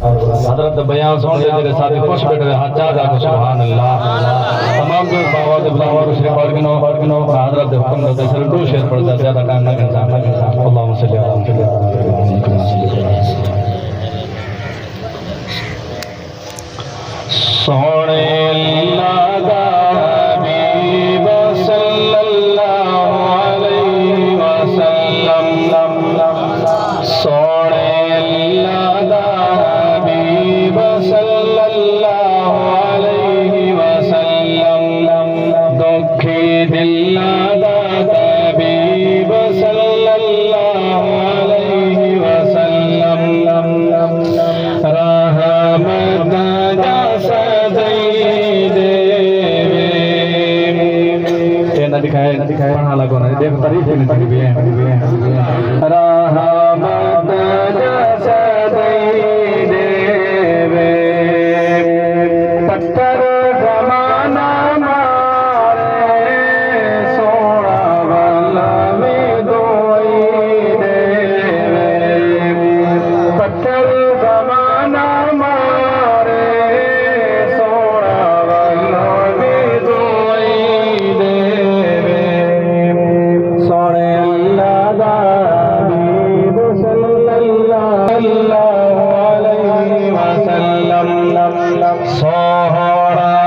हजरत बयान सुन दे तेरे साथी खुश बैठे हाथ चाह को सुभान अल्लाह तमाम जो बाबा दे बुलावा से पढ़ हजरत दे हुक्म दे सर दो शेर पढ़ता ज्यादा टाइम ना करता अल्लाहुम्मा सल्ली अला सोने अल्लाह दा हबीब सल्लल्लाहु अलैहि वसल्लम सोने अल्लाह दा हबीब सल्लल्लाहु अलैहि वसल्लम दुखी दिल दा हबीब सल्लल्लाहु अलैहि वसल्लम रहमत दिखाए पढ़ा लगो ना देख तारीफ नहीं दिखी भी है रहमत देवे पत्थर जमाना मारे सोना वाला में दोई देवे पत्थर जमाना मारे सोना वाला में दोई देवे सोने अल्लाह दा हबीब सल्लल्लाहु अलैहि वसल्लम सोहरा